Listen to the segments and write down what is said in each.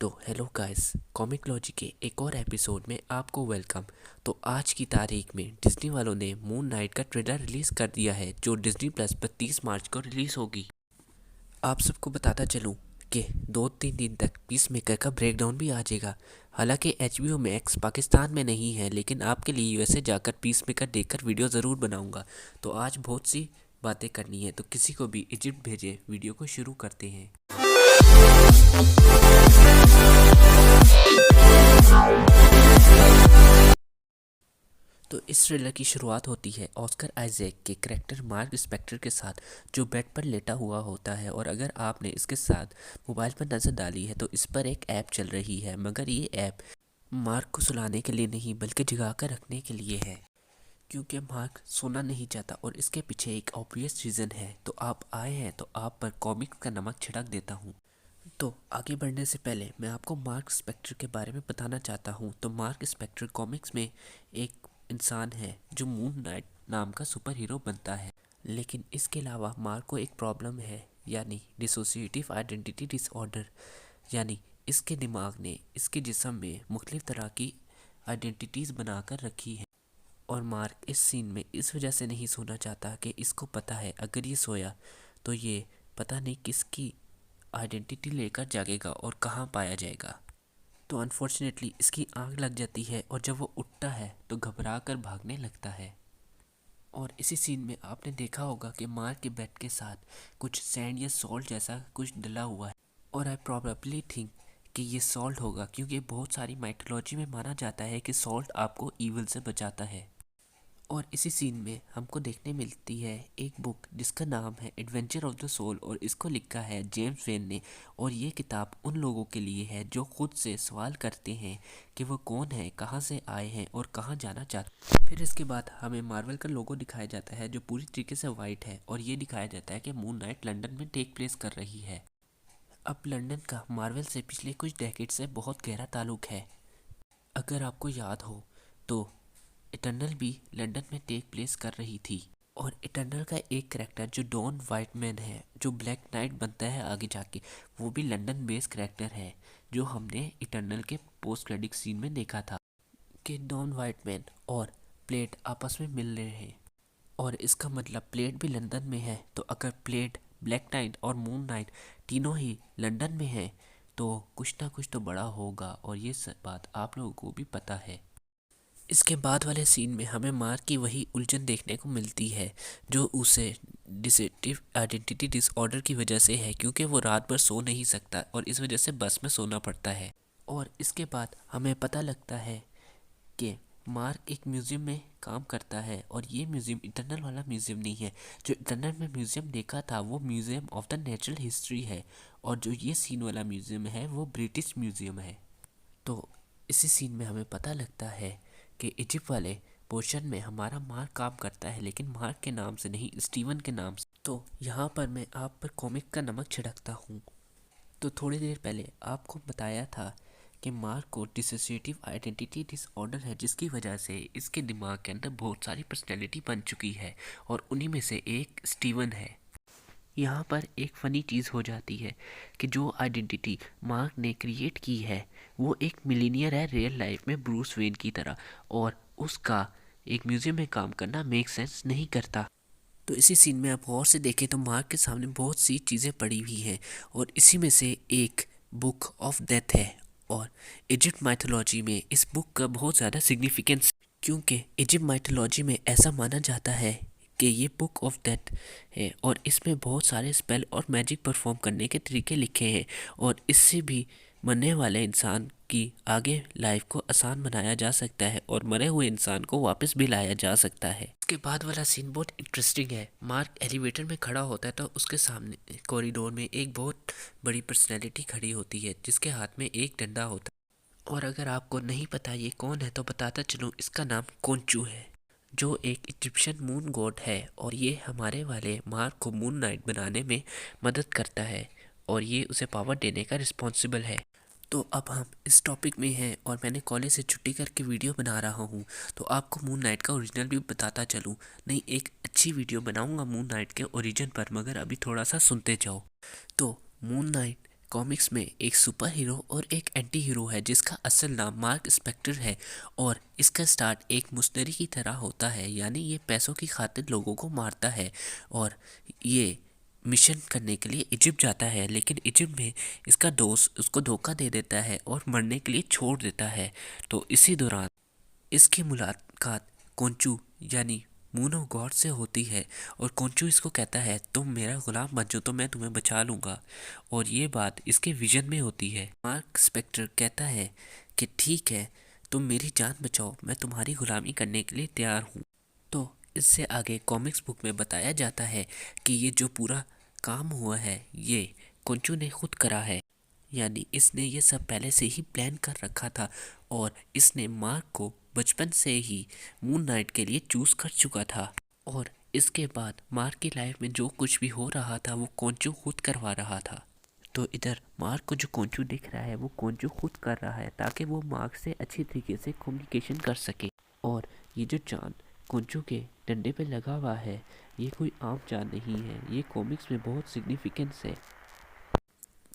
तो hello guys, कॉमिकलॉजी के एक और एपिसोड में आपको वेलकम। तो आज की तारीख में डिज्नी वालों ने मून नाइट का ट्रेलर रिलीज़ कर दिया है जो डिज्नी प्लस 32 मार्च को रिलीज़ होगी। आप सबको बताता चलूँ कि 2-3 दिन तक पीस मेकर का ब्रेकडाउन भी आ जाएगा। हालांकि HBO मैक्स पाकिस्तान में नहीं है, लेकिन आपके लिए USA जाकर पीस मेकर देखकर वीडियो ज़रूर बनाऊँगा। तो आज बहुत सी बातें करनी है, तो किसी को भी इजिप्ट भेजे। वीडियो को शुरू करते हैं। तो इस ट्रेलर की शुरुआत होती है ऑस्कर आइजैक के करैक्टर मार्क स्पेक्टर के साथ, जो बेड पर लेटा हुआ होता है। और अगर आपने इसके साथ मोबाइल पर नज़र डाली है तो इस पर एक ऐप चल रही है, मगर ये ऐप मार्क को सुलाने के लिए नहीं बल्कि जगा कर रखने के लिए है, क्योंकि मार्क सोना नहीं चाहता और इसके पीछे एक ऑब्वियस रीज़न है। तो आप आए हैं तो आप पर कॉमिक्स का नमक छिड़क देता हूँ। तो आगे बढ़ने से पहले मैं आपको मार्क स्पेक्टर के बारे में बताना चाहता हूँ। तो मार्क स्पेक्टर कॉमिक्स में एक इंसान है जो मून नाइट नाम का सुपर हीरो बनता है। लेकिन इसके अलावा मार्क को एक प्रॉब्लम है, यानी डिसोसिएटिव आइडेंटिटी डिसऑर्डर। यानी इसके दिमाग ने इसके जिस्म में मुख्तलिफ तरह की आइडेंटिटीज़ बनाकर रखी है। और मार्क इस सीन में इस वजह से नहीं सोना चाहता कि इसको पता है अगर ये सोया तो ये पता नहीं किसकी आइडेंटिटी लेकर जागेगा और कहाँ पाया जाएगा। तो अनफॉर्चुनेटली इसकी आँख लग जाती है और जब वो उठता है तो घबरा कर भागने लगता है। और इसी सीन में आपने देखा होगा कि मार्क के बेड के साथ कुछ सैंड या सॉल्ट जैसा कुछ डला हुआ है। और आई प्रॉबेबली थिंक कि ये सॉल्ट होगा, क्योंकि बहुत सारी माइथोलॉजी में माना जाता है कि सॉल्ट आपको ईविल से बचाता है। और इसी सीन में हमको देखने मिलती है एक बुक जिसका नाम है एडवेंचर ऑफ द सोल, और इसको लिखा है जेम्स वेन ने। और ये किताब उन लोगों के लिए है जो खुद से सवाल करते हैं कि वो कौन है, कहाँ से आए हैं और कहाँ जाना चाहते हैं। फिर इसके बाद हमें मार्वल का लोगो दिखाया जाता है जो पूरी तरीके से वाइट है, और ये दिखाया जाता है कि मून नाइट लंदन में टेक प्लेस कर रही है। अब लंदन का मार्वल से पिछले कुछ डेकेड से बहुत गहरा ताल्लुक है। अगर आपको याद हो तो इटर्नल भी लंदन में टेक प्लेस कर रही थी। और इटर्नल का एक करैक्टर जो डॉन वाइटमैन है, जो ब्लैक नाइट बनता है आगे जाके, वो भी लंदन बेस्ड करैक्टर है, जो हमने इटर्नल के पोस्ट क्रेडिट सीन में देखा था कि डॉन वाइटमैन और प्लेट आपस में मिल रहे हैं। और इसका मतलब प्लेट भी लंदन में है। तो अगर प्लेट, ब्लैक नाइट और मून नाइट तीनों ही लंदन में हैं तो कुछ ना कुछ तो बड़ा होगा, और ये सब बात आप लोगों को भी पता है। इसके बाद वाले सीन में हमें मार्क की वही उलझन देखने को मिलती है जो उसे डिसेटिव आइडेंटिटी डिसऑर्डर की वजह से है, क्योंकि वो रात भर सो नहीं सकता और इस वजह से बस में सोना पड़ता है। और इसके बाद हमें पता लगता है कि मार्क एक म्यूज़ियम में काम करता है, और ये म्यूज़ियम इटर्नल वाला म्यूज़ियम नहीं है। जो इटर्नल में म्यूज़ियम देखा था वो museum of the natural history है, और जो ये सीन वाला म्यूज़ियम है वो ब्रिटिश म्यूज़ियम है। तो इसी सीन में हमें पता लगता है कि इजिप्ट वाले पोर्शन में हमारा मार्क काम करता है, लेकिन मार्क के नाम से नहीं, स्टीवन के नाम से। तो यहाँ पर मैं आप पर कॉमिक का नमक छिड़कता हूँ। तो थोड़ी देर पहले आपको बताया था कि मार्क को डिसोसिएटिव आइडेंटिटी डिसऑर्डर है, जिसकी वजह से इसके दिमाग के अंदर बहुत सारी पर्सनैलिटी बन चुकी है, और उन्हीं में से एक स्टीवन है। यहाँ पर एक फ़नी चीज़ हो जाती है कि जो आइडेंटिटी मार्क ने क्रिएट की है वो एक मिलीनियर है रियल लाइफ में, ब्रूस वेन की तरह, और उसका एक म्यूज़ियम में काम करना मेक सेंस नहीं करता। तो इसी सीन में आप गौर से देखें तो मार्क के सामने बहुत सी चीज़ें पड़ी हुई हैं, और इसी में से एक बुक ऑफ डेथ है। और इजिप्ट माइथोलॉजी में इस बुक का बहुत ज़्यादा सिग्निफिकेंस, क्योंकि इजिप्ट माइथोलॉजी में ऐसा माना जाता है कि ये बुक ऑफ डेथ है, और इसमें बहुत सारे स्पेल और मैजिक परफॉर्म करने के तरीके लिखे हैं, और इससे भी मरने वाले इंसान की आगे लाइफ को आसान बनाया जा सकता है, और मरे हुए इंसान को वापस भी लाया जा सकता है। उसके बाद वाला सीन बहुत इंटरेस्टिंग है। मार्क एलिवेटर में खड़ा होता है तो उसके सामने कॉरिडोर में एक बहुत बड़ी पर्सनैलिटी खड़ी होती है जिसके हाथ में एक डंडा होता है। और अगर आपको नहीं पता ये कौन है तो बताता चलूँ, इसका नाम कोंचू है, जो एक इजिप्शियन मून गॉड है, और ये हमारे वाले मार्क को मून नाइट बनाने में मदद करता है, और ये उसे पावर देने का रिस्पॉन्सिबल है। तो अब हम इस टॉपिक में हैं और मैंने कॉलेज से छुट्टी करके वीडियो बना रहा हूँ, तो आपको मून नाइट का ओरिजिनल भी बताता चलूँ। नहीं, एक अच्छी वीडियो बनाऊँगा मून नाइट के ओरिजिन पर, मगर अभी थोड़ा सा सुनते जाओ। तो मून नाइट कॉमिक्स में एक सुपर हीरो और एक एंटी हीरो है जिसका असल नाम मार्क स्पेक्टर है और इसका स्टार्ट एक मुश्तरी की तरह होता है, यानी ये पैसों की खातिर लोगों को मारता है और ये मिशन करने के लिए इजिप्ट जाता है, लेकिन इजिप्ट में इसका दोस्त उसको धोखा दे देता है और मरने के लिए छोड़ देता है। तो इसी दौरान इसकी मुलाकात कोंचू यानी मून ऑफ गॉड से होती है और कोंचू इसको कहता है तुम मेरा गुलाम बन जाओ तो मैं तुम्हें बचा लूँगा, और ये बात इसके विजन में होती है। मार्क स्पेक्टर कहता है कि ठीक है, तुम मेरी जान बचाओ, मैं तुम्हारी गुलामी करने के लिए तैयार हूँ। तो इससे आगे कॉमिक्स बुक में बताया जाता है कि ये जो पूरा काम हुआ है ये कोंचू ने खुद करा है, यानी इसने ये सब पहले से ही प्लान कर रखा था और इसने मार्क को बचपन से ही मून नाइट के लिए चूज कर चुका था। और इसके बाद मार्क की लाइफ में जो कुछ भी हो रहा था वो कोंचू खुद करवा रहा था। तो इधर मार्क को जो कोंचू दिख रहा है वो कोंचू खुद कर रहा है ताकि वो मार्क से अच्छी तरीके से कम्युनिकेशन कर सके। और ये जो चांद कोंचू के डंडे पे लगा हुआ है ये कोई आम चांद नहीं है, ये कॉमिक्स में बहुत सिग्निफिकेंस है।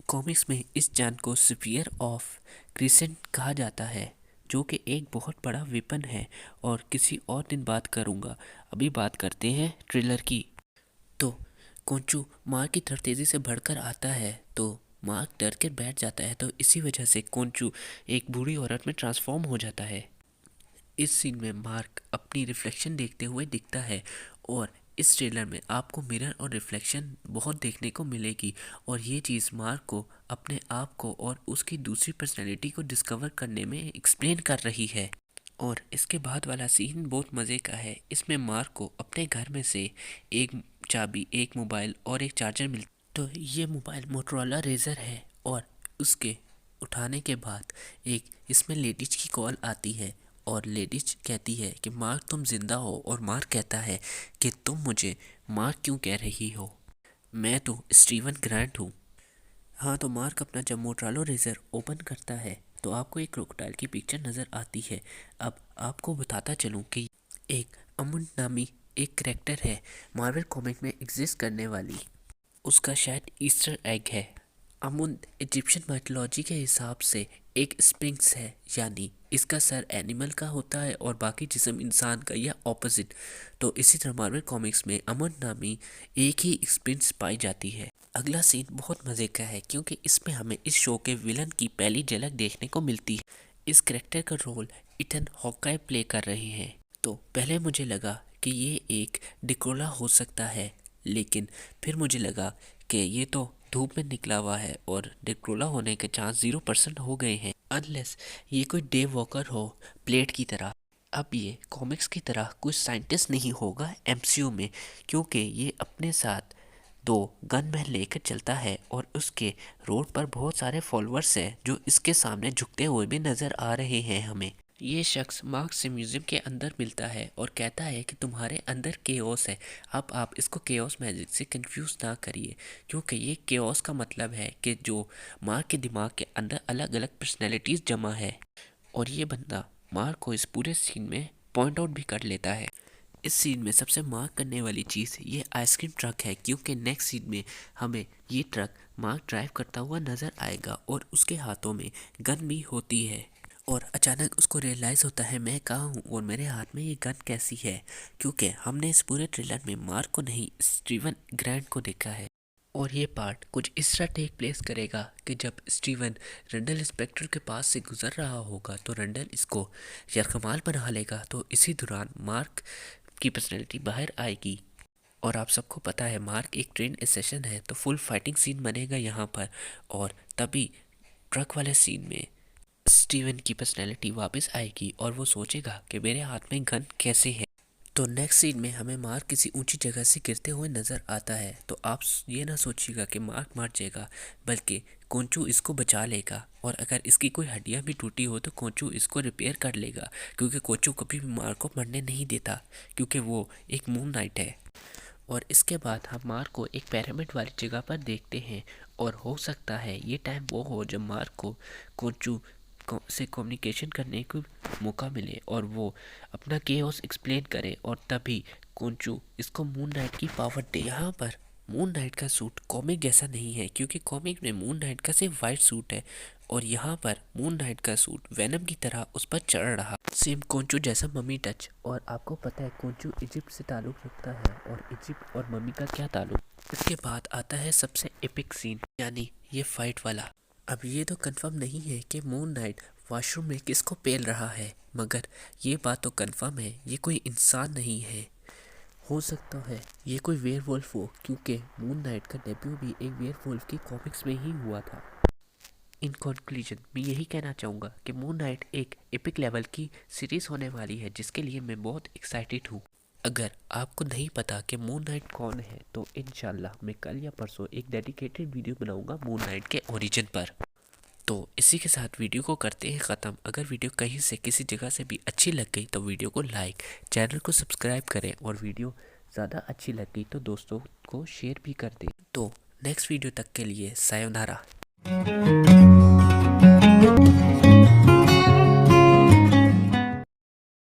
कॉमिक्स में इस चांद को स्फीयर ऑफ क्रिसेंट कहा जाता है जो कि एक बहुत बड़ा वेपन है, और किसी और दिन बात करूँगा। अभी बात करते हैं ट्रिलर की। तो कोंचू मार्क की तरफ तेज़ी से बढ़कर आता है तो मार्क डर कर बैठ जाता है, तो इसी वजह से कोंचू एक बूढ़ी औरत में ट्रांसफॉर्म हो जाता है। इस सीन में मार्क अपनी रिफ्लेक्शन देखते हुए दिखता है और इस ट्रेलर में आपको मिरर और रिफ्लेक्शन बहुत देखने को मिलेगी, और ये चीज़ मार्क को अपने आप को और उसकी दूसरी पर्सनैलिटी को डिस्कवर करने में एक्सप्लेन कर रही है। और इसके बाद वाला सीन बहुत मज़े का है। इसमें मार्क को अपने घर में से एक चाबी, एक मोबाइल और एक चार्जर मिलता। तो ये मोबाइल मोटरोला रेजर है और उसके उठाने के बाद एक इसमें लेडीज की कॉल आती है और लेडीज कहती है कि मार्क तुम जिंदा हो, और मार्क कहता है कि तुम मुझे मार्क क्यों कह रही हो, मैं तो स्टीवन ग्रांट हूँ। हाँ, तो मार्क अपना जब मोटरोला रेजर ओपन करता है तो आपको एक क्रोकोडाइल की पिक्चर नज़र आती है। अब आपको बताता चलूँ कि एक अमुन नामी एक करेक्टर है मार्वल कॉमिक में एग्जिस्ट करने वाली, उसका शायद ईस्टर एग है। अमुंद इजिप्शियन माइथोलॉजी के हिसाब से एक स्पिंक्स है, यानी इसका सर एनिमल का होता है और बाकी जिस्म इंसान का, या ऑपोजिट। तो इसी तरह मार्वल कॉमिक्स में अमुन नामी एक ही स्पिंक्स पाई जाती है। अगला सीन बहुत मज़े का है क्योंकि इसमें हमें इस शो के विलन की पहली झलक देखने को मिलती है। इस करेक्टर का रोल इथन हॉकाई प्ले कर रहे हैं। तो पहले मुझे लगा कि ये एक डिकोला हो सकता है, लेकिन फिर मुझे लगा कि ये तो धूप में निकला हुआ है और डिक्रोला होने के चांस 0% हो गए हैं, अनलेस ये कोई डेव वॉकर हो प्लेट की तरह। अब ये कॉमिक्स की तरह कुछ साइंटिस्ट नहीं होगा एमसीयू में, क्योंकि ये अपने साथ 2 गनमैन लेकर चलता है और उसके रोड पर बहुत सारे फॉलोअर्स हैं जो इसके सामने झुकते हुए भी नज़र आ रहे हैं हमें। ये शख्स मार्क से म्यूजियम के अंदर मिलता है और कहता है कि तुम्हारे अंदर केओस है। अब आप इसको केओस मैजिक से कंफ्यूज ना करिए, क्योंकि ये केओस का मतलब है कि जो मार्क के दिमाग के अंदर अलग अलग पर्सनैलिटीज़ जमा है। और ये बंदा मार्क को इस पूरे सीन में पॉइंट आउट भी कर लेता है। इस सीन में सबसे मार्क करने वाली चीज़ ये आइसक्रीम ट्रक है, क्योंकि नेक्स्ट सीन में हमें ये ट्रक मार्क ड्राइव करता हुआ नज़र आएगा और उसके हाथों में गन भी होती है। और अचानक उसको रियलाइज़ होता है मैं कहाँ हूँ और मेरे हाथ में ये गन कैसी है, क्योंकि हमने इस पूरे ट्रेलर में मार्क को नहीं स्टीवन ग्रांट को देखा है। और ये पार्ट कुछ इस तरह टेक प्लेस करेगा कि जब स्टीवन रंडल इंस्पेक्टर के पास से गुजर रहा होगा तो रंडल इसको यरकमाल बना लेगा। तो इसी दौरान मार्क की पर्सनैलिटी बाहर आएगी। और आप सबको पता है मार्क एक ट्रेन एसेशन है, तो फुल फाइटिंग सीन बनेगा यहाँ पर। और तभी ट्रक वाले सीन में स्टीवन की पर्सनैलिटी वापस आएगी और वो सोचेगा कि मेरे हाथ में गन कैसे है। तो नेक्स्ट सीन में हमें मार्क किसी ऊंची जगह से गिरते हुए नज़र आता है। तो आप ये ना सोचिएगा कि मार्क मर जाएगा, बल्कि कोंचू इसको बचा लेगा, और अगर इसकी कोई हड्डियां भी टूटी हो तो कोंचू इसको रिपेयर कर लेगा, क्योंकि कोंचू कभी भी मार्क को मरने नहीं देता, क्योंकि वो एक मून नाइट है। और इसके बाद हम मार्क को एक पिरामिड वाली जगह पर देखते हैं, और हो सकता है ये टाइम वो हो जब मार्क को कोंचू से कम्युनिकेशन करने को मौका मिले और वो अपना केओस एक्सप्लेन करे, और तभी कोंचू इसको मून नाइट की पावर दे। यहाँ पर मून नाइट का सूट कॉमिक जैसा नहीं है, क्योंकि कॉमिक में मून नाइट का सिर्फ वाइट सूट है और यहाँ पर मून नाइट का सूट वेनम की तरह उस पर चढ़ रहा, सेम कोंचो जैसा मम्मी टच। और आपको पता है कोंचो इजिप्ट से ताल्लुक़ रखता है और इजिप्ट और मम्मी का क्या ताल्लुक। इसके बाद आता है सबसे एपिक सीन, यानी ये फाइट वाला। अब ये तो कंफर्म नहीं है कि मून नाइट वॉशरूम में किसको पेल रहा है, मगर ये बात तो कंफर्म है ये कोई इंसान नहीं है। हो सकता है ये कोई वेयरवुल्फ हो, क्योंकि मून नाइट का डेब्यू भी एक वेयरवुल्फ की कॉमिक्स में ही हुआ था। इन कंक्लूजन मैं यही कहना चाहूँगा कि मून नाइट एक एपिक लेवल की सीरीज़ होने वाली है, जिसके लिए मैं बहुत एक्साइटेड हूँ। अगर आपको नहीं पता कि मून नाइट कौन है तो इंशाल्लाह मैं कल या परसों एक डेडिकेटेड वीडियो बनाऊंगा मून नाइट के ओरिजिन पर। तो इसी के साथ वीडियो को करते हैं ख़त्म। अगर वीडियो कहीं से किसी जगह से भी अच्छी लग गई तो वीडियो को लाइक, चैनल को सब्सक्राइब करें और वीडियो ज़्यादा अच्छी लग गई तो दोस्तों को शेयर भी कर दें। तो नेक्स्ट वीडियो तक के लिए सायोनारा।